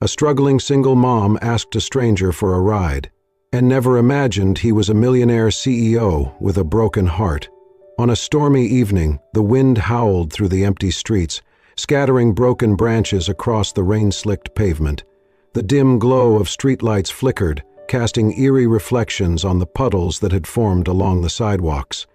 A struggling single mom asked a stranger for a ride, and never imagined he was a millionaire CEO with a broken heart. On a stormy evening, the wind howled through the empty streets, scattering broken branches across the rain-slicked pavement. The dim glow of streetlights flickered, casting eerie reflections on the puddles that had formed along the sidewalks.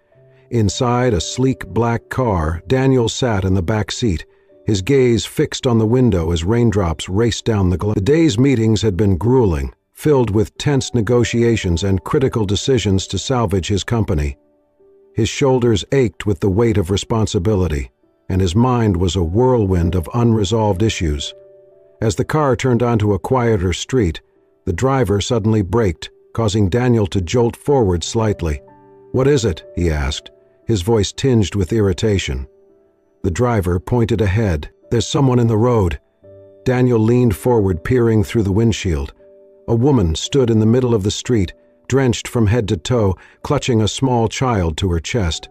Inside a sleek black car, Daniel sat in the back seat, his gaze fixed on the window as raindrops raced down the glass. The day's meetings had been grueling, filled with tense negotiations and critical decisions to salvage his company. His shoulders ached with the weight of responsibility, and his mind was a whirlwind of unresolved issues. As the car turned onto a quieter street, the driver suddenly braked, causing Daniel to jolt forward slightly. "What is it?" he asked, his voice tinged with irritation. The driver pointed ahead. "There's someone in the road." Daniel leaned forward, peering through the windshield. A woman stood in the middle of the street, drenched from head to toe, clutching a small child to her chest.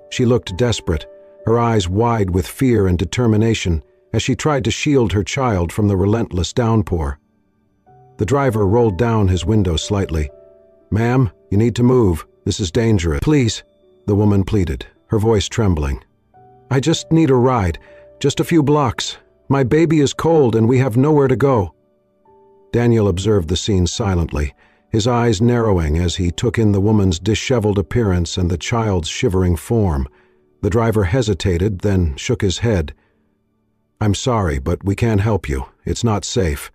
She looked desperate, her eyes wide with fear and determination, as she tried to shield her child from the relentless downpour. The driver rolled down his window slightly. "Ma'am, you need to move. This is dangerous." "Please," the woman pleaded, her voice trembling. "I just need a ride, just a few blocks. My baby is cold and we have nowhere to go." Daniel observed the scene silently, his eyes narrowing as he took in the woman's disheveled appearance and the child's shivering form. The driver hesitated, then shook his head. "I'm sorry, but we can't help you. It's not safe."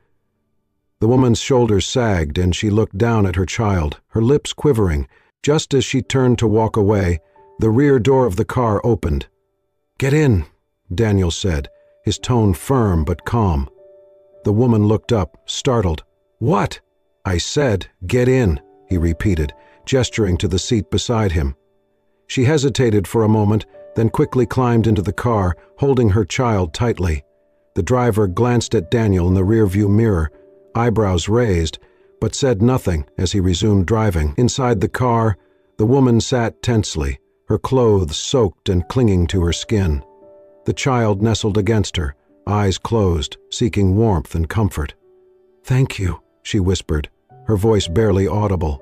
The woman's shoulders sagged and she looked down at her child, her lips quivering. Just as she turned to walk away, the rear door of the car opened. "Get in," Daniel said, his tone firm but calm. The woman looked up, startled. "What?" "I said, get in," he repeated, gesturing to the seat beside him. She hesitated for a moment, then quickly climbed into the car, holding her child tightly. The driver glanced at Daniel in the rearview mirror, eyebrows raised, but said nothing as he resumed driving. Inside the car, the woman sat tensely, her clothes soaked and clinging to her skin. The child nestled against her, eyes closed, seeking warmth and comfort. "Thank you," she whispered, her voice barely audible.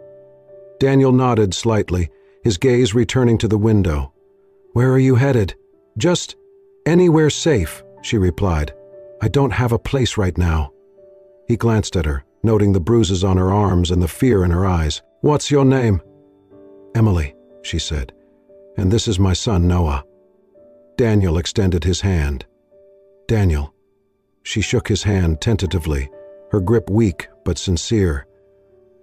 Daniel nodded slightly, his gaze returning to the window. "Where are you headed?" "Just anywhere safe," she replied. "I don't have a place right now." He glanced at her, noting the bruises on her arms and the fear in her eyes. "What's your name?" "Emily," she said, "and this is my son, Noah." Daniel extended his hand. "Daniel." She shook his hand tentatively, her grip weak but sincere.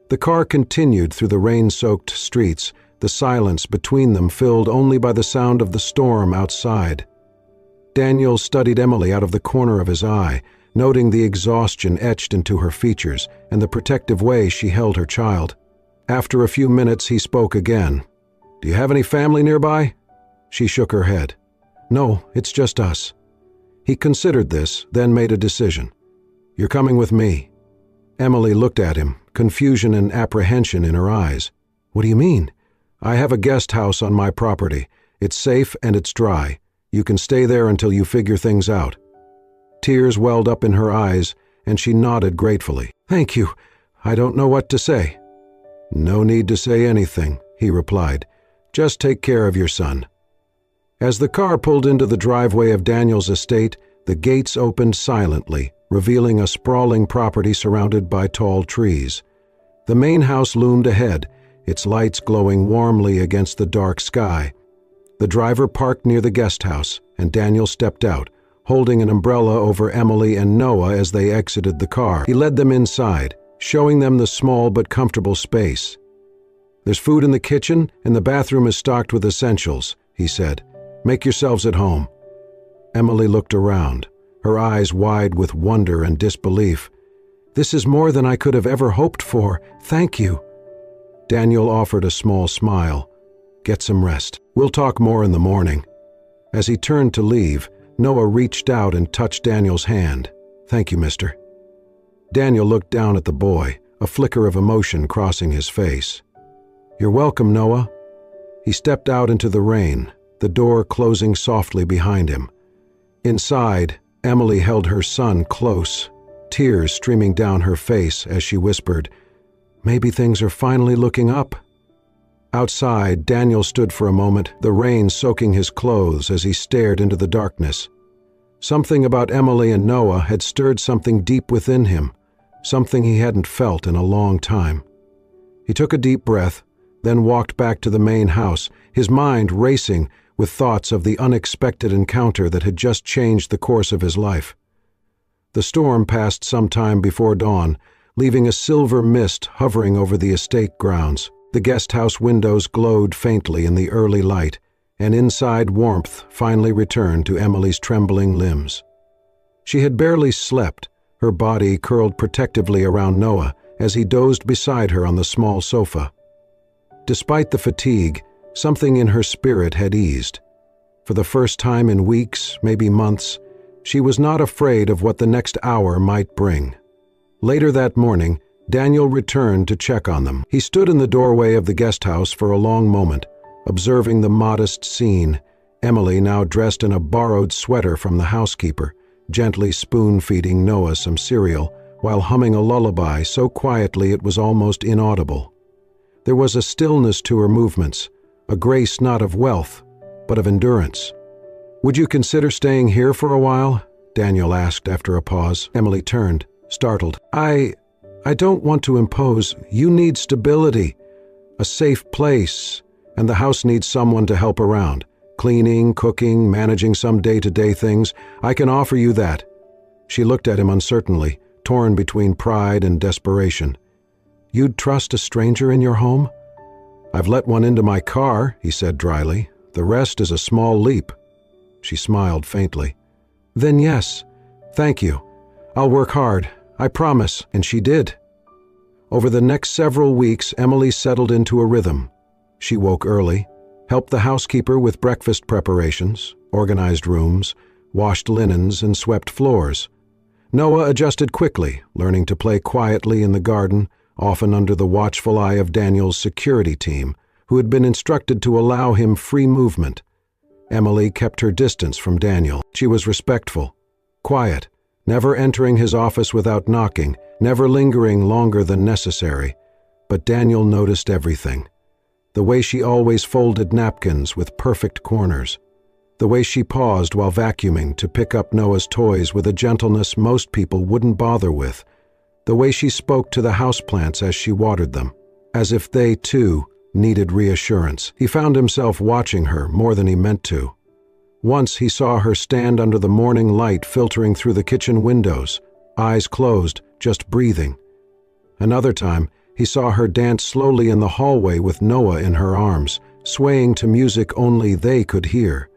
The car continued through the rain-soaked streets, the silence between them filled only by the sound of the storm outside. Daniel studied Emily out of the corner of his eye, noting the exhaustion etched into her features and the protective way she held her child. After a few minutes, he spoke again. "Do you have any family nearby?" She shook her head. "No, it's just us." He considered this, then made a decision. "You're coming with me." Emily looked at him, confusion and apprehension in her eyes. "What do you mean?" "I have a guest house on my property. It's safe and it's dry. You can stay there until you figure things out." Tears welled up in her eyes, and she nodded gratefully. "Thank you. I don't know what to say." "No need to say anything," he replied. "Just take care of your son." As the car pulled into the driveway of Daniel's estate, the gates opened silently, revealing a sprawling property surrounded by tall trees. The main house loomed ahead, its lights glowing warmly against the dark sky. The driver parked near the guest house, and Daniel stepped out, holding an umbrella over Emily and Noah as they exited the car. He led them inside, showing them the small but comfortable space. "There's food in the kitchen, and the bathroom is stocked with essentials," he said. "Make yourselves at home." Emily looked around, her eyes wide with wonder and disbelief. "This is more than I could have ever hoped for. Thank you." Daniel offered a small smile. "Get some rest. We'll talk more in the morning." As he turned to leave, Noah reached out and touched Daniel's hand. "Thank you, mister." Daniel looked down at the boy, a flicker of emotion crossing his face. "You're welcome, Noah." He stepped out into the rain, the door closing softly behind him. Inside, Emily held her son close, tears streaming down her face as she whispered, "Maybe things are finally looking up." Outside, Daniel stood for a moment, the rain soaking his clothes as he stared into the darkness. Something about Emily and Noah had stirred something deep within him, something he hadn't felt in a long time. He took a deep breath, then walked back to the main house, his mind racing with thoughts of the unexpected encounter that had just changed the course of his life. The storm passed some time before dawn, leaving a silver mist hovering over the estate grounds. The guest house windows glowed faintly in the early light, and inside warmth finally returned to Emily's trembling limbs. She had barely slept, her body curled protectively around Noah as he dozed beside her on the small sofa. Despite the fatigue, something in her spirit had eased. For the first time in weeks, maybe months, she was not afraid of what the next hour might bring. Later that morning, Daniel returned to check on them. He stood in the doorway of the guest house for a long moment, observing the modest scene, Emily now dressed in a borrowed sweater from the housekeeper, gently spoon-feeding Noah some cereal, while humming a lullaby so quietly it was almost inaudible. There was a stillness to her movements, a grace not of wealth, but of endurance. "Would you consider staying here for a while?" Daniel asked after a pause. Emily turned, startled. I don't want to impose. You need stability, a safe place, and the house needs someone to help around. Cleaning, cooking, managing some day-to-day things. I can offer you that." She looked at him uncertainly, torn between pride and desperation. "You'd trust a stranger in your home?" "I've let one into my car," he said dryly. "The rest is a small leap." She smiled faintly. "Then yes. Thank you. I'll work hard. I promise." And she did. Over the next several weeks, Emily settled into a rhythm. She woke early, helped the housekeeper with breakfast preparations, organized rooms, washed linens, and swept floors. Noah adjusted quickly, learning to play quietly in the garden, often under the watchful eye of Daniel's security team, who had been instructed to allow him free movement. Emily kept her distance from Daniel. She was respectful, quiet, never entering his office without knocking, never lingering longer than necessary. But Daniel noticed everything. The way she always folded napkins with perfect corners. The way she paused while vacuuming to pick up Noah's toys with a gentleness most people wouldn't bother with. The way she spoke to the houseplants as she watered them, as if they, too, needed reassurance. He found himself watching her more than he meant to. Once he saw her stand under the morning light filtering through the kitchen windows, eyes closed, just breathing. Another time, he saw her dance slowly in the hallway with Noah in her arms, swaying to music only they could hear.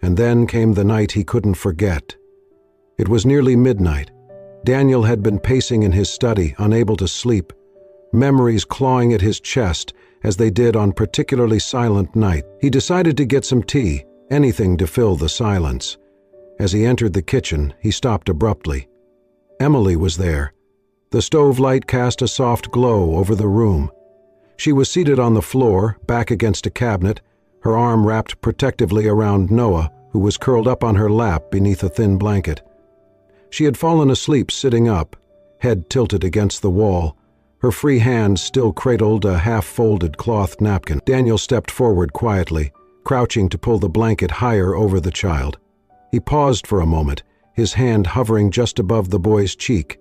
And then came the night he couldn't forget. It was nearly midnight. Daniel had been pacing in his study, unable to sleep, memories clawing at his chest as they did on particularly silent night. He decided to get some tea, anything to fill the silence. As he entered the kitchen, he stopped abruptly. Emily was there. The stove light cast a soft glow over the room. She was seated on the floor, back against a cabinet, her arm wrapped protectively around Noah, who was curled up on her lap beneath a thin blanket. She had fallen asleep sitting up, head tilted against the wall. Her free hand still cradled a half-folded cloth napkin. Daniel stepped forward quietly, crouching to pull the blanket higher over the child. He paused for a moment, his hand hovering just above the boy's cheek.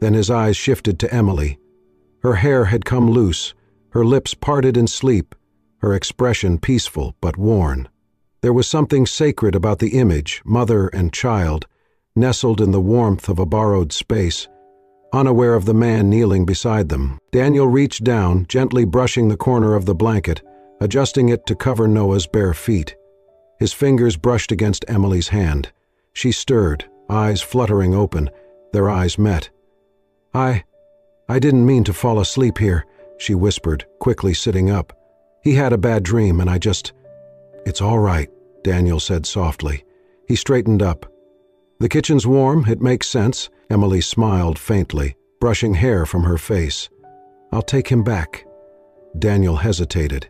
Then his eyes shifted to Emily. Her hair had come loose, her lips parted in sleep, her expression peaceful but worn. There was something sacred about the image, mother and child, nestled in the warmth of a borrowed space, unaware of the man kneeling beside them. Daniel reached down, gently brushing the corner of the blanket, adjusting it to cover Noah's bare feet. His fingers brushed against Emily's hand. She stirred, eyes fluttering open. Their eyes met. I didn't mean to fall asleep here," she whispered, quickly sitting up. "He had a bad dream and I just—" "It's all right," Daniel said softly. He straightened up. "The kitchen's warm, it makes sense." Emily smiled faintly, brushing hair from her face. "I'll take him back." Daniel hesitated.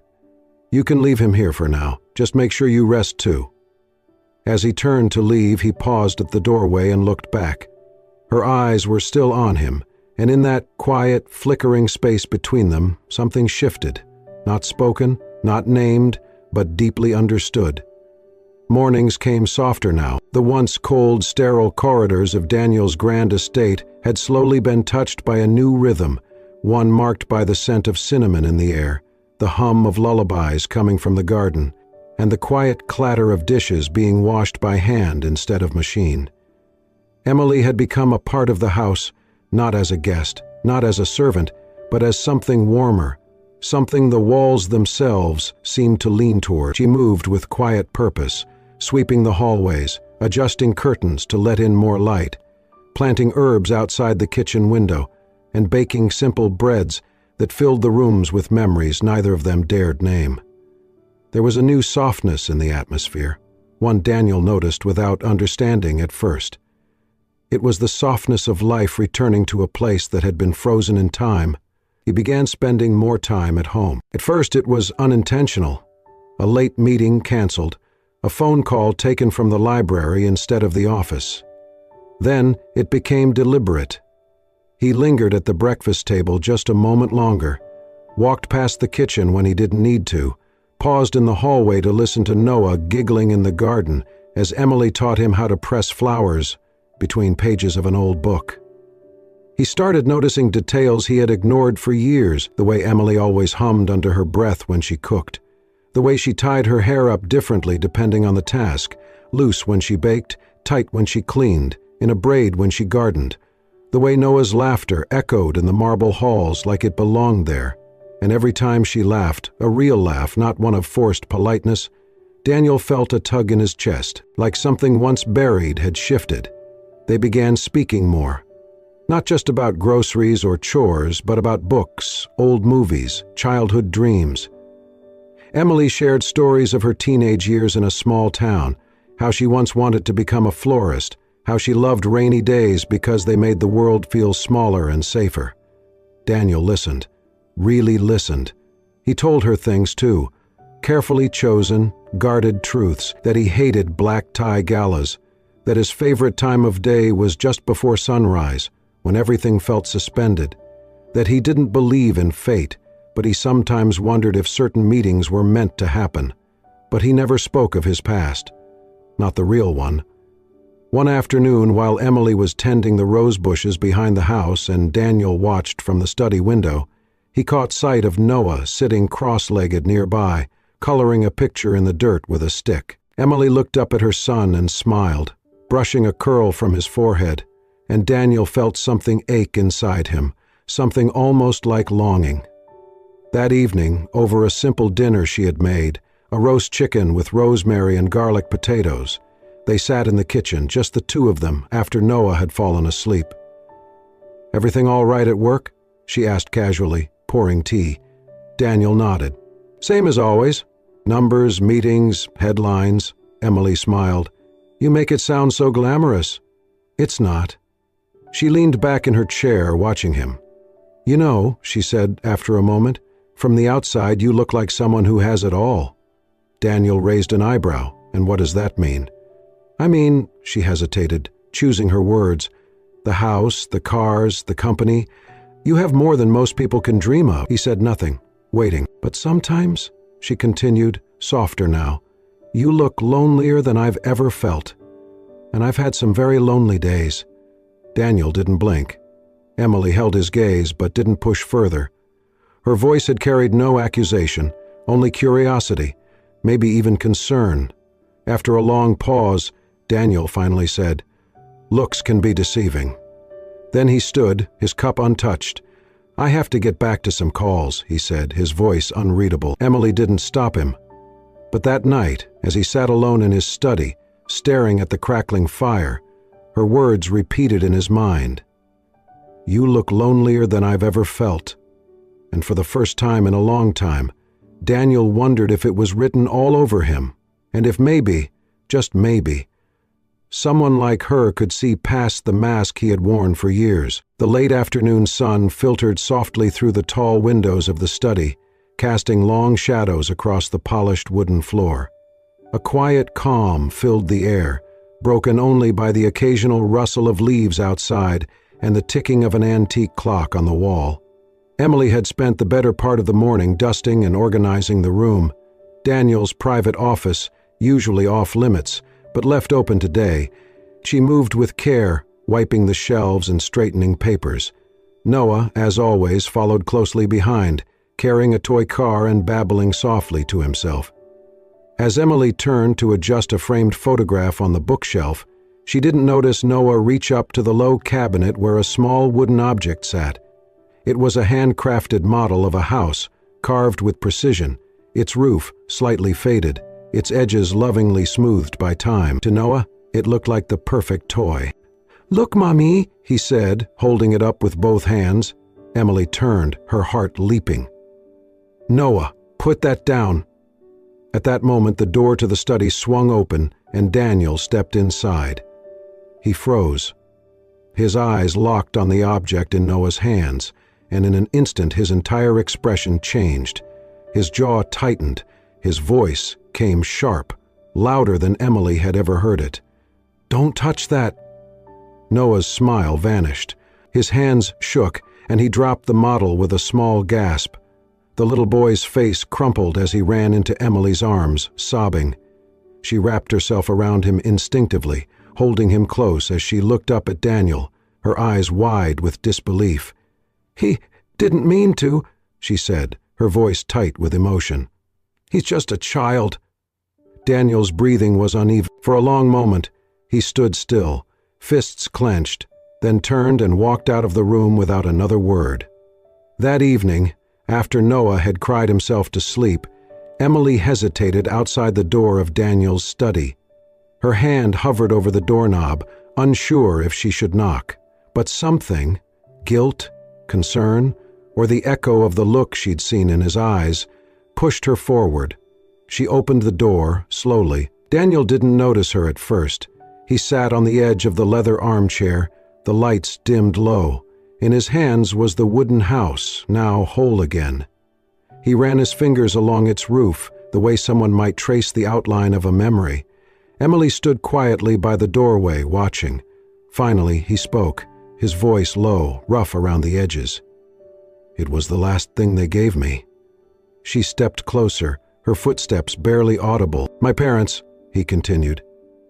"You can leave him here for now. Just make sure you rest too." As he turned to leave, he paused at the doorway and looked back. Her eyes were still on him, and in that quiet, flickering space between them, something shifted, not spoken, not named, but deeply understood. Mornings came softer now. The once cold, sterile corridors of Daniel's grand estate had slowly been touched by a new rhythm, one marked by the scent of cinnamon in the air, the hum of lullabies coming from the garden, and the quiet clatter of dishes being washed by hand instead of machine. Emily had become a part of the house, not as a guest, not as a servant, but as something warmer, something the walls themselves seemed to lean toward. She moved with quiet purpose, sweeping the hallways, adjusting curtains to let in more light, planting herbs outside the kitchen window, and baking simple breads that filled the rooms with memories neither of them dared name. There was a new softness in the atmosphere, one Daniel noticed without understanding at first. It was the softness of life returning to a place that had been frozen in time. He began spending more time at home. At first it was unintentional. A late meeting canceled, a phone call taken from the library instead of the office. Then it became deliberate. He lingered at the breakfast table just a moment longer, walked past the kitchen when he didn't need to, paused in the hallway to listen to Noah giggling in the garden as Emily taught him how to press flowers between pages of an old book. He started noticing details he had ignored for years, the way Emily always hummed under her breath when she cooked, the way she tied her hair up differently depending on the task, loose when she baked, tight when she cleaned, in a braid when she gardened, the way Noah's laughter echoed in the marble halls like it belonged there, and every time she laughed, a real laugh, not one of forced politeness, Daniel felt a tug in his chest, like something once buried had shifted. They began speaking more. Not just about groceries or chores, but about books, old movies, childhood dreams. Emily shared stories of her teenage years in a small town, how she once wanted to become a florist, how she loved rainy days because they made the world feel smaller and safer. Daniel listened, really listened. He told her things too, carefully chosen, guarded truths, that he hated black tie galas, that his favorite time of day was just before sunrise, when everything felt suspended, that he didn't believe in fate, but he sometimes wondered if certain meetings were meant to happen. But he never spoke of his past, not the real one. One afternoon, while Emily was tending the rose bushes behind the house and Daniel watched from the study window, he caught sight of Noah sitting cross-legged nearby, coloring a picture in the dirt with a stick. Emily looked up at her son and smiled, brushing a curl from his forehead, and Daniel felt something ache inside him, something almost like longing. That evening, over a simple dinner she had made, a roast chicken with rosemary and garlic potatoes, they sat in the kitchen, just the two of them, after Noah had fallen asleep. "Everything all right at work?" she asked casually, pouring tea. Daniel nodded. "Same as always. Numbers, meetings, headlines." Emily smiled. "You make it sound so glamorous." "It's not." She leaned back in her chair, watching him. "You know," she said after a moment, "from the outside you look like someone who has it all." Daniel raised an eyebrow. "And what does that mean?" "I mean," she hesitated, choosing her words, "the house, the cars, the company. You have more than most people can dream of." He said nothing, waiting. "But sometimes," she continued, softer now, "you look lonelier than I've ever felt. And I've had some very lonely days." Daniel didn't blink. Emily held his gaze but didn't push further. Her voice had carried no accusation, only curiosity, maybe even concern. After a long pause, Daniel finally said, "Looks can be deceiving." Then he stood, his cup untouched. "I have to get back to some calls," he said, his voice unreadable. Emily didn't stop him. But that night, as he sat alone in his study, staring at the crackling fire, her words repeated in his mind. "You look lonelier than I've ever felt." And for the first time in a long time, Daniel wondered if it was written all over him, and if maybe, just maybe, someone like her could see past the mask he had worn for years. The late afternoon sun filtered softly through the tall windows of the study, casting long shadows across the polished wooden floor. A quiet calm filled the air, broken only by the occasional rustle of leaves outside and the ticking of an antique clock on the wall. Emily had spent the better part of the morning dusting and organizing the room. Daniel's private office, usually off-limits, but left open today. She moved with care, wiping the shelves and straightening papers. Noah, as always, followed closely behind, carrying a toy car and babbling softly to himself. As Emily turned to adjust a framed photograph on the bookshelf, she didn't notice Noah reach up to the low cabinet where a small wooden object sat. It was a handcrafted model of a house, carved with precision, its roof slightly faded, its edges lovingly smoothed by time. To Noah, it looked like the perfect toy. "Look, Mommy," he said, holding it up with both hands. Emily turned, her heart leaping. "Noah, put that down." At that moment, the door to the study swung open and Daniel stepped inside. He froze. His eyes locked on the object in Noah's hands, and in an instant his entire expression changed. His jaw tightened, his voice came sharp, louder than Emily had ever heard it. "Don't touch that." Noah's smile vanished. His hands shook, and he dropped the model with a small gasp. The little boy's face crumpled as he ran into Emily's arms, sobbing. She wrapped herself around him instinctively, holding him close as she looked up at Daniel, her eyes wide with disbelief. "He didn't mean to," she said, her voice tight with emotion. "He's just a child." Daniel's breathing was uneven. For a long moment, he stood still, fists clenched, then turned and walked out of the room without another word. That evening, after Noah had cried himself to sleep, Emily hesitated outside the door of Daniel's study. Her hand hovered over the doorknob, unsure if she should knock. But something, guilt, concern, or the echo of the look she'd seen in his eyes, pushed her forward. She opened the door, slowly. Daniel didn't notice her at first. He sat on the edge of the leather armchair, the lights dimmed low. In his hands was the wooden house, now whole again. He ran his fingers along its roof, the way someone might trace the outline of a memory. Emily stood quietly by the doorway, watching. Finally, he spoke, his voice low, rough around the edges. "It was the last thing they gave me." She stepped closer, her footsteps barely audible. "My parents," he continued.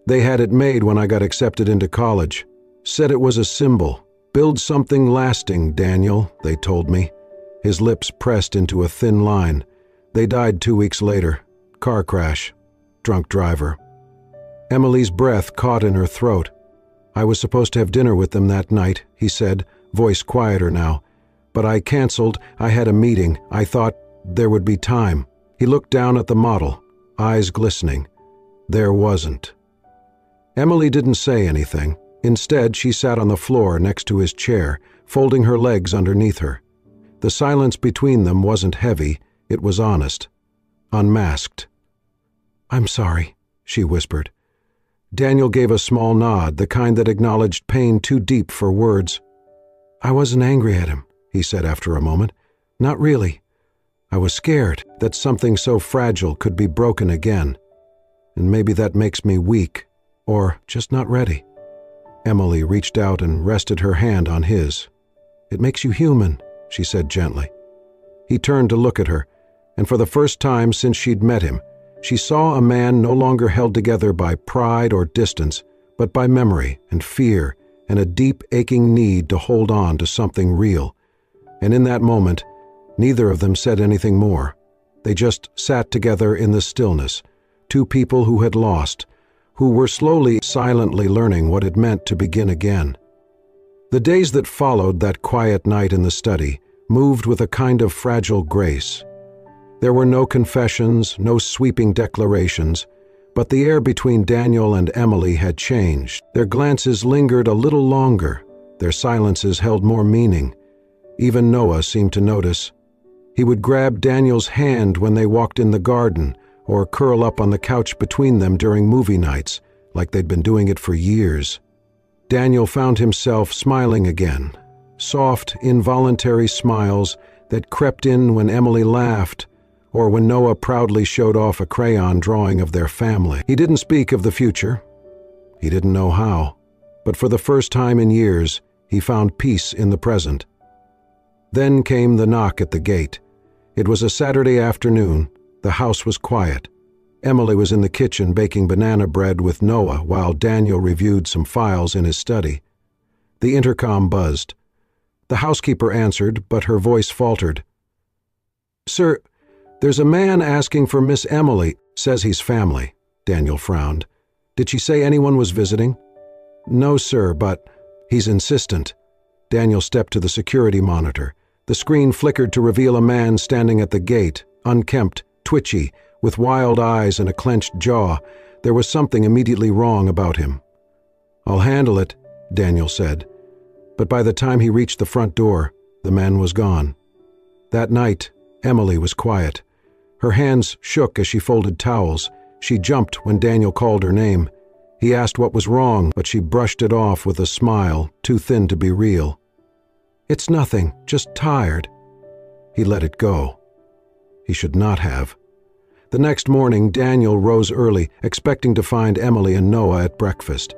"They had it made when I got accepted into college. Said it was a symbol. Build something lasting, Daniel, they told me." His lips pressed into a thin line. "They died 2 weeks later. Car crash. Drunk driver." Emily's breath caught in her throat. "I was supposed to have dinner with them that night," he said, voice quieter now. "But I canceled. I had a meeting. I thought there would be time." He looked down at the model, eyes glistening. There wasn't. Emily didn't say anything. Instead, she sat on the floor next to his chair, folding her legs underneath her. The silence between them wasn't heavy, it was honest, unmasked. "I'm sorry," she whispered. Daniel gave a small nod, the kind that acknowledged pain too deep for words. "I wasn't angry at him," he said after a moment. "Not really. I was scared that something so fragile could be broken again. And maybe that makes me weak, or just not ready." Emily reached out and rested her hand on his. "It makes you human," she said gently. He turned to look at her, and for the first time since she'd met him, she saw a man no longer held together by pride or distance, but by memory and fear and a deep, aching need to hold on to something real. And in that moment, neither of them said anything more. They just sat together in the stillness, two people who had lost, who were slowly, silently learning what it meant to begin again. The days that followed that quiet night in the study moved with a kind of fragile grace. There were no confessions, no sweeping declarations, but the air between Daniel and Emily had changed. Their glances lingered a little longer, their silences held more meaning. Even Noah seemed to notice. He would grab Daniel's hand when they walked in the garden, or curl up on the couch between them during movie nights, like they'd been doing it for years. Daniel found himself smiling again, soft, involuntary smiles that crept in when Emily laughed, or when Noah proudly showed off a crayon drawing of their family. He didn't speak of the future. He didn't know how, but for the first time in years, he found peace in the present. Then came the knock at the gate. It was a Saturday afternoon. The house was quiet. Emily was in the kitchen baking banana bread with Noah while Daniel reviewed some files in his study. The intercom buzzed. The housekeeper answered, but her voice faltered. "Sir, there's a man asking for Miss Emily. Says he's family." Daniel frowned. "Did she say anyone was visiting?" "No, sir, but he's insistent." Daniel stepped to the security monitor. The screen flickered to reveal a man standing at the gate, unkempt, twitchy, with wild eyes and a clenched jaw. There was something immediately wrong about him. "I'll handle it," Daniel said. But by the time he reached the front door, the man was gone. That night, Emily was quiet. Her hands shook as she folded towels. She jumped when Daniel called her name. He asked what was wrong, but she brushed it off with a smile, too thin to be real. "It's nothing, just tired." He let it go. He should not have. The next morning, Daniel rose early, expecting to find Emily and Noah at breakfast.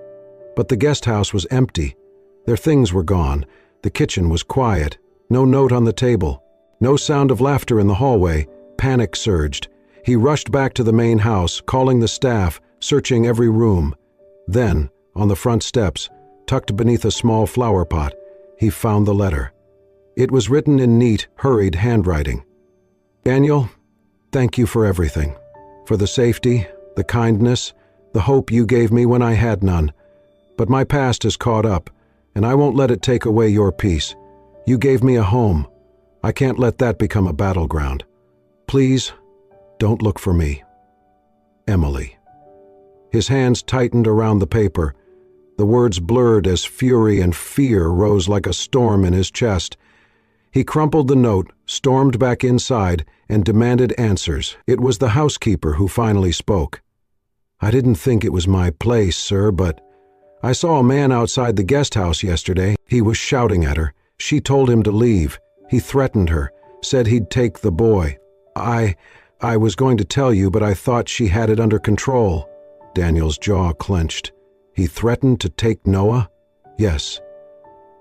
But the guest house was empty. Their things were gone. The kitchen was quiet. No note on the table. No sound of laughter in the hallway. Panic surged. He rushed back to the main house, calling the staff, searching every room. Then, on the front steps, tucked beneath a small flower pot, he found the letter. It was written in neat, hurried handwriting. "Daniel, thank you for everything. For the safety, the kindness, the hope you gave me when I had none. But my past has caught up, and I won't let it take away your peace. You gave me a home. I can't let that become a battleground. Please, don't look for me. Emily." His hands tightened around the paper. The words blurred as fury and fear rose like a storm in his chest. He crumpled the note, stormed back inside, and demanded answers. It was the housekeeper who finally spoke. "I didn't think it was my place, sir, but I saw a man outside the guest house yesterday. He was shouting at her. She told him to leave. He threatened her, said he'd take the boy. I was going to tell you, but I thought she had it under control." Daniel's jaw clenched. "He threatened to take Noah?" "Yes.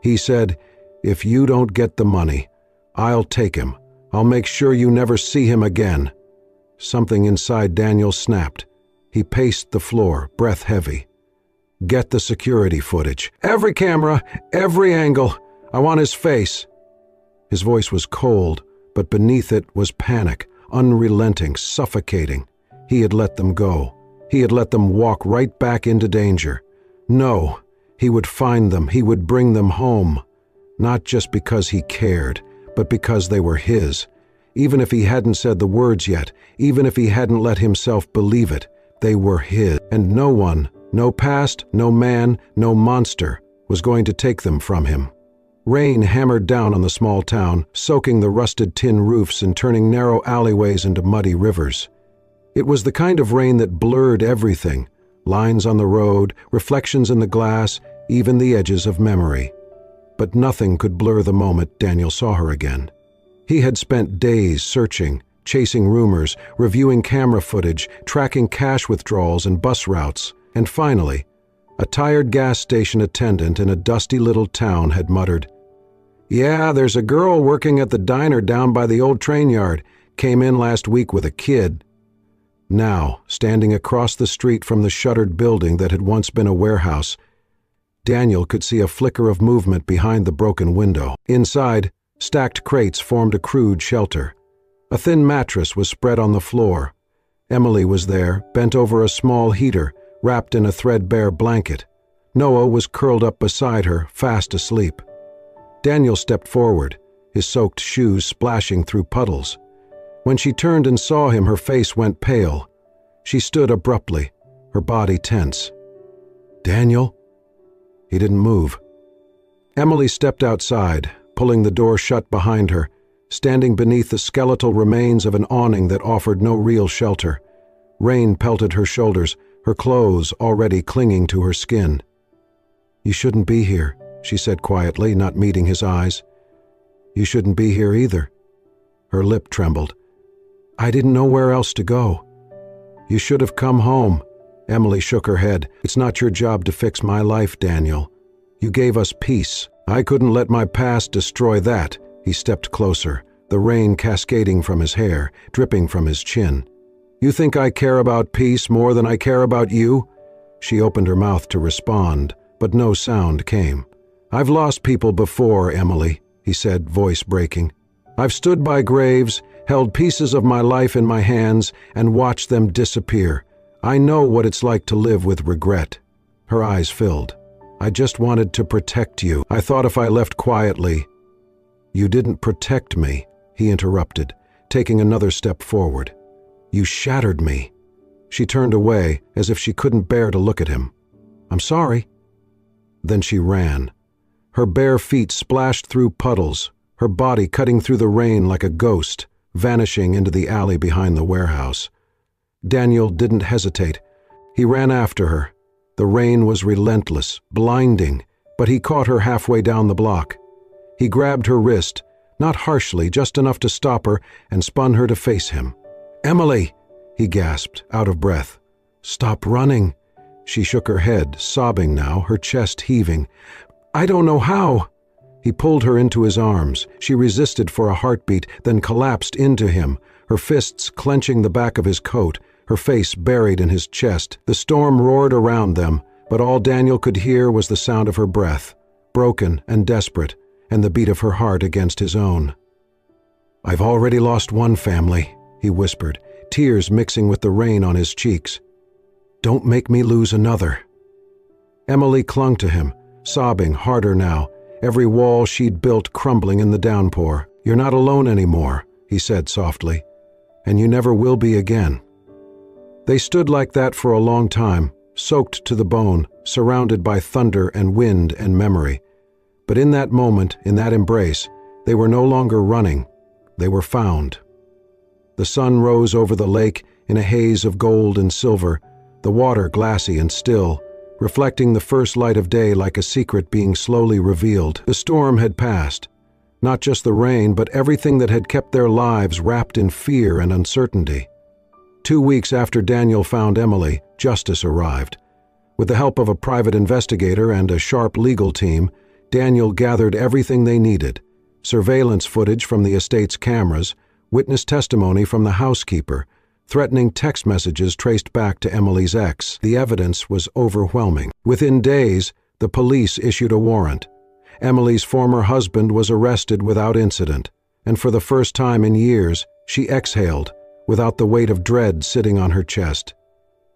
He said, 'If you don't get the money, I'll take him. I'll make sure you never see him again.'" Something inside Daniel snapped. He paced the floor, breath heavy. "Get the security footage. Every camera, every angle. I want his face." His voice was cold, but beneath it was panic, unrelenting, suffocating. He had let them go. He had let them walk right back into danger. No, he would find them. He would bring them home. Not just because he cared, but because they were his. Even if he hadn't said the words yet, even if he hadn't let himself believe it, they were his. And no one, no past, no man, no monster, was going to take them from him. Rain hammered down on the small town, soaking the rusted tin roofs and turning narrow alleyways into muddy rivers. It was the kind of rain that blurred everything, lines on the road, reflections in the glass, even the edges of memory. But nothing could blur the moment Daniel saw her again. He had spent days searching, chasing rumors, reviewing camera footage, tracking cash withdrawals and bus routes, and finally, a tired gas station attendant in a dusty little town had muttered, "Yeah, there's a girl working at the diner down by the old train yard. Came in last week with a kid." Now, standing across the street from the shuttered building that had once been a warehouse, Daniel could see a flicker of movement behind the broken window. Inside, stacked crates formed a crude shelter. A thin mattress was spread on the floor. Emily was there, bent over a small heater, wrapped in a threadbare blanket. Noah was curled up beside her, fast asleep. Daniel stepped forward, his soaked shoes splashing through puddles. When she turned and saw him, her face went pale. She stood abruptly, her body tense. "Daniel?" He didn't move. Emily stepped outside, pulling the door shut behind her, standing beneath the skeletal remains of an awning that offered no real shelter. Rain pelted her shoulders, her clothes already clinging to her skin. "You shouldn't be here," she said quietly, not meeting his eyes. "You shouldn't be here either." Her lip trembled. "I didn't know where else to go." "You should have come home." Emily shook her head. It's not your job to fix my life, Daniel. You gave us peace. I couldn't let my past destroy that. He stepped closer, the rain cascading from his hair, dripping from his chin. You think I care about peace more than I care about you? She opened her mouth to respond, but no sound came. I've lost people before, Emily, he said, voice breaking. I've stood by graves, held pieces of my life in my hands, and watched them disappear. I know what it's like to live with regret. Her eyes filled. I just wanted to protect you. I thought if I left quietly. You didn't protect me, he interrupted, taking another step forward. You shattered me. She turned away, as if she couldn't bear to look at him. I'm sorry. Then she ran. Her bare feet splashed through puddles, her body cutting through the rain like a ghost, vanishing into the alley behind the warehouse. Daniel didn't hesitate. He ran after her. The rain was relentless, blinding, but he caught her halfway down the block. He grabbed her wrist, not harshly, just enough to stop her, and spun her to face him. Emily, he gasped, out of breath. Stop running. She shook her head, sobbing now, her chest heaving. I don't know how. He pulled her into his arms. She resisted for a heartbeat, then collapsed into him, her fists clenching the back of his coat, her face buried in his chest. The storm roared around them, but all Daniel could hear was the sound of her breath, broken and desperate, and the beat of her heart against his own. I've already lost one family, he whispered, tears mixing with the rain on his cheeks. Don't make me lose another. Emily clung to him, sobbing harder now, every wall she'd built crumbling in the downpour. You're not alone anymore, he said softly, and you never will be again. They stood like that for a long time, soaked to the bone, surrounded by thunder and wind and memory. But in that moment, in that embrace, they were no longer running. They were found. The sun rose over the lake in a haze of gold and silver, the water glassy and still, reflecting the first light of day like a secret being slowly revealed. The storm had passed. Not just the rain, but everything that had kept their lives wrapped in fear and uncertainty. 2 weeks after Daniel found Emily, justice arrived. With the help of a private investigator and a sharp legal team, Daniel gathered everything they needed: surveillance footage from the estate's cameras, witness testimony from the housekeeper, threatening text messages traced back to Emily's ex. The evidence was overwhelming. Within days, the police issued a warrant. Emily's former husband was arrested without incident, and for the first time in years, she exhaled, without the weight of dread sitting on her chest.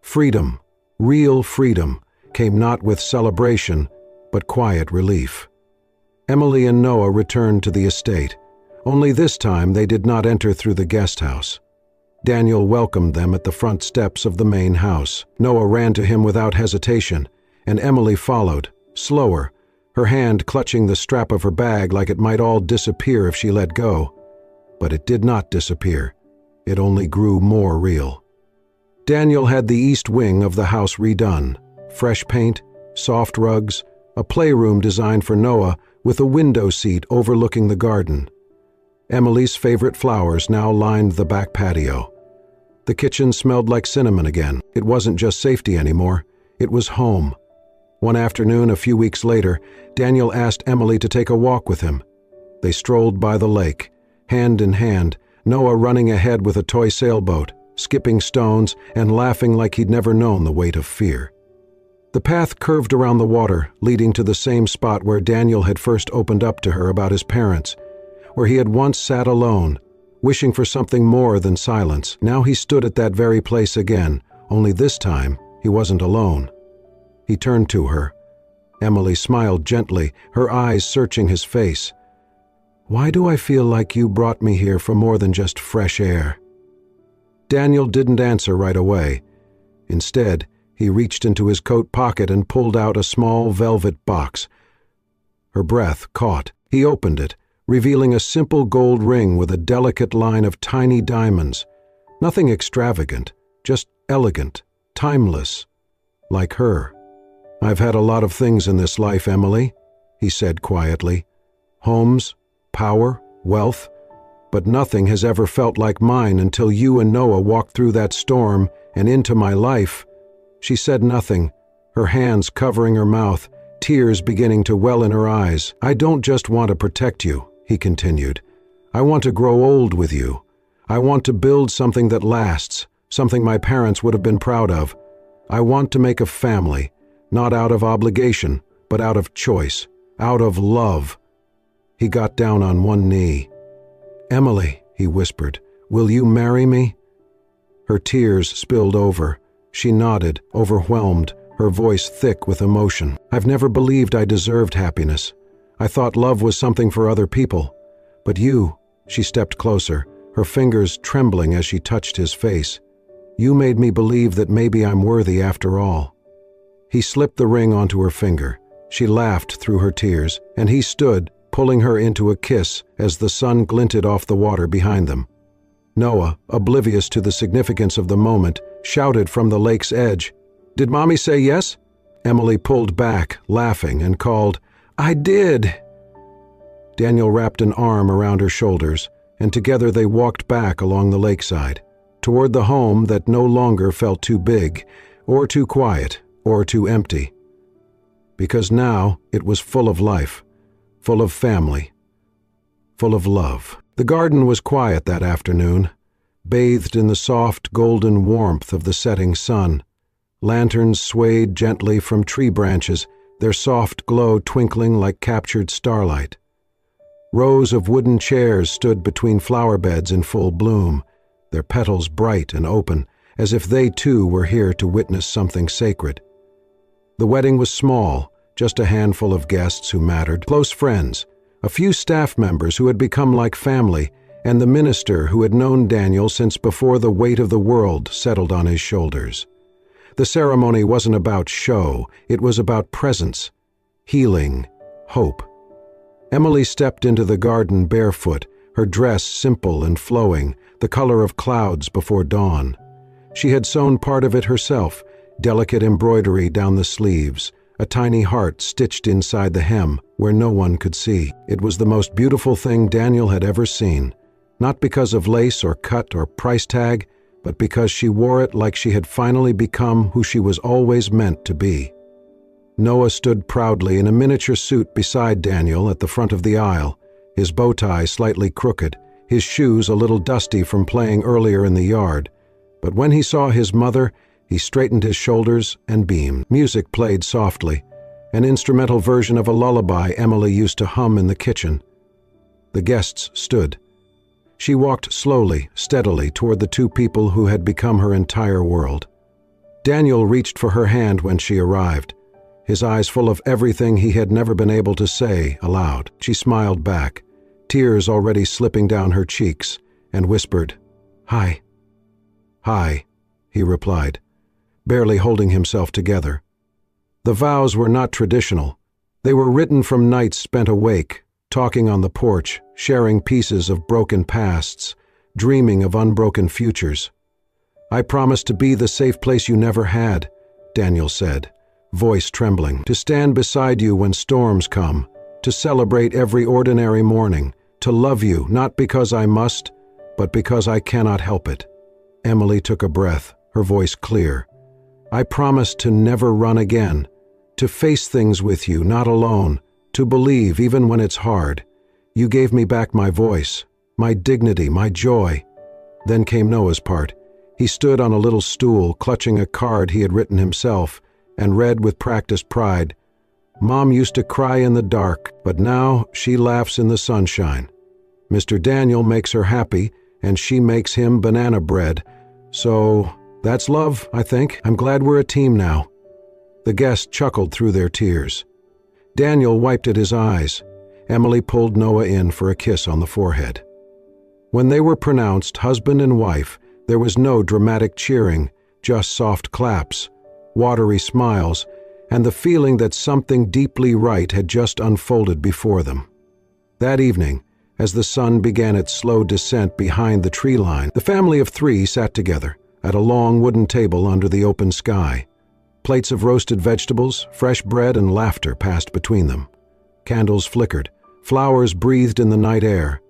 Freedom, real freedom, came not with celebration, but quiet relief. Emily and Noah returned to the estate. Only this time they did not enter through the guest house. Daniel welcomed them at the front steps of the main house. Noah ran to him without hesitation, and Emily followed, slower, her hand clutching the strap of her bag like it might all disappear if she let go. But it did not disappear. It only grew more real. Daniel had the east wing of the house redone. Fresh paint, soft rugs, a playroom designed for Noah with a window seat overlooking the garden. Emily's favorite flowers now lined the back patio. The kitchen smelled like cinnamon again. It wasn't just safety anymore. It was home. One afternoon, a few weeks later, Daniel asked Emily to take a walk with him. They strolled by the lake, hand in hand, Noah running ahead with a toy sailboat, skipping stones and laughing like he'd never known the weight of fear. The path curved around the water, leading to the same spot where Daniel had first opened up to her about his parents, where he had once sat alone, wishing for something more than silence. Now he stood at that very place again, only this time he wasn't alone. He turned to her. Emily smiled gently, her eyes searching his face. Why do I feel like you brought me here for more than just fresh air? Daniel didn't answer right away. Instead, he reached into his coat pocket and pulled out a small velvet box. Her breath caught. He opened it, revealing a simple gold ring with a delicate line of tiny diamonds. Nothing extravagant, just elegant, timeless, like her. I've had a lot of things in this life, Emily, he said quietly. Homes, power, wealth, but nothing has ever felt like mine until you and Noah walked through that storm and into my life. She said nothing, her hands covering her mouth, tears beginning to well in her eyes. "I don't just want to protect you," he continued. "I want to grow old with you. I want to build something that lasts, something my parents would have been proud of. I want to make a family, not out of obligation, but out of choice, out of love." He got down on one knee. "Emily," he whispered, "will you marry me?" Her tears spilled over. She nodded, overwhelmed, her voice thick with emotion. "I've never believed I deserved happiness. I thought love was something for other people. But you," she stepped closer, her fingers trembling as she touched his face, "you made me believe that maybe I'm worthy after all." He slipped the ring onto her finger. She laughed through her tears, and he stood, pulling her into a kiss as the sun glinted off the water behind them. Noah, oblivious to the significance of the moment, shouted from the lake's edge, "Did Mommy say yes?" Emily pulled back, laughing, and called, "I did!" Daniel wrapped an arm around her shoulders, and together they walked back along the lakeside, toward the home that no longer felt too big, or too quiet, or too empty. Because now it was full of life, full of family, full of love. The garden was quiet that afternoon, bathed in the soft golden warmth of the setting sun. Lanterns swayed gently from tree branches, their soft glow twinkling like captured starlight. Rows of wooden chairs stood between flower beds in full bloom, their petals bright and open, as if they too were here to witness something sacred. The wedding was small, just a handful of guests who mattered, close friends, a few staff members who had become like family, and the minister who had known Daniel since before the weight of the world settled on his shoulders. The ceremony wasn't about show, it was about presence, healing, hope. Emily stepped into the garden barefoot, her dress simple and flowing, the color of clouds before dawn. She had sewn part of it herself, delicate embroidery down the sleeves, a tiny heart stitched inside the hem where no one could see. It was the most beautiful thing Daniel had ever seen, not because of lace or cut or price tag, but because she wore it like she had finally become who she was always meant to be. Noah stood proudly in a miniature suit beside Daniel at the front of the aisle, his bow tie slightly crooked, his shoes a little dusty from playing earlier in the yard. But when he saw his mother, he straightened his shoulders and beamed. Music played softly, an instrumental version of a lullaby Emily used to hum in the kitchen. The guests stood. She walked slowly, steadily toward the two people who had become her entire world. Daniel reached for her hand when she arrived, his eyes full of everything he had never been able to say aloud. She smiled back, tears already slipping down her cheeks, and whispered, "Hi." "Hi," he replied, barely holding himself together. The vows were not traditional. They were written from nights spent awake, talking on the porch, sharing pieces of broken pasts, dreaming of unbroken futures. "I promise to be the safe place you never had," Daniel said, voice trembling, "to stand beside you when storms come, to celebrate every ordinary morning, to love you not because I must, but because I cannot help it." Emily took a breath, her voice clear. "I promise to never run again, to face things with you, not alone, to believe even when it's hard. You gave me back my voice, my dignity, my joy." Then came Noah's part. He stood on a little stool, clutching a card he had written himself, and read with practiced pride, "Mom used to cry in the dark, but now she laughs in the sunshine. Mr. Daniel makes her happy, and she makes him banana bread. So that's love, I think. I'm glad we're a team now." The guests chuckled through their tears. Daniel wiped at his eyes. Emily pulled Noah in for a kiss on the forehead. When they were pronounced husband and wife, there was no dramatic cheering, just soft claps, watery smiles, and the feeling that something deeply right had just unfolded before them. That evening, as the sun began its slow descent behind the tree line, the family of three sat together at a long wooden table under the open sky. Plates of roasted vegetables, fresh bread, and laughter passed between them. Candles flickered, flowers breathed in the night air.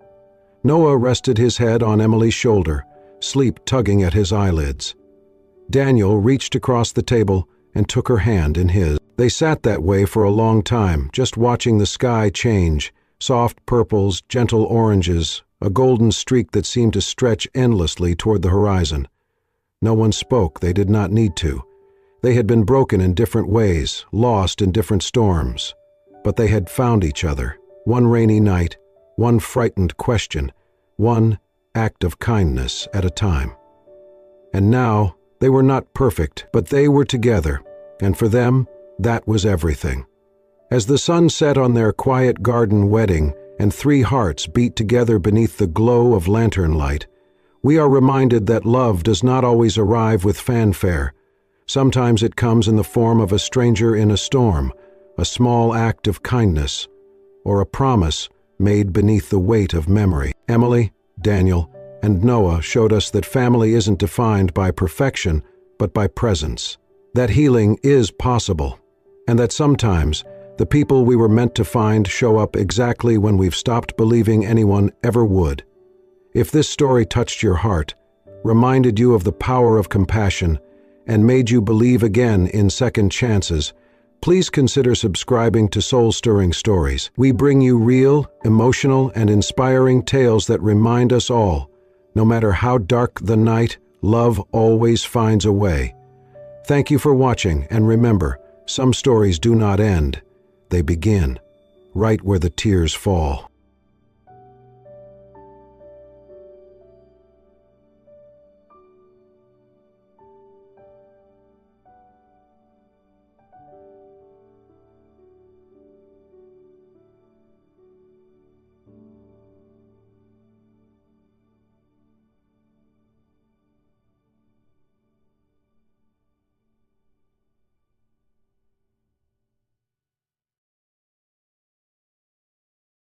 Noah rested his head on Emily's shoulder, sleep tugging at his eyelids. Daniel reached across the table and took her hand in his. They sat that way for a long time, just watching the sky change, soft purples, gentle oranges, a golden streak that seemed to stretch endlessly toward the horizon. No one spoke, they did not need to. They had been broken in different ways, lost in different storms. But they had found each other, one rainy night, one frightened question, one act of kindness at a time. And now, they were not perfect, but they were together, and for them, that was everything. As the sun set on their quiet garden wedding and 3 hearts beat together beneath the glow of lantern light, we are reminded that love does not always arrive with fanfare. Sometimes it comes in the form of a stranger in a storm, a small act of kindness, or a promise made beneath the weight of memory. Emily, Daniel, and Noah showed us that family isn't defined by perfection, but by presence. That healing is possible, and that sometimes the people we were meant to find show up exactly when we've stopped believing anyone ever would. If this story touched your heart, reminded you of the power of compassion, and made you believe again in second chances, please consider subscribing to Soul-Stirring Stories. We bring you real, emotional, and inspiring tales that remind us all, no matter how dark the night, love always finds a way. Thank you for watching, and remember, some stories do not end. They begin, right where the tears fall.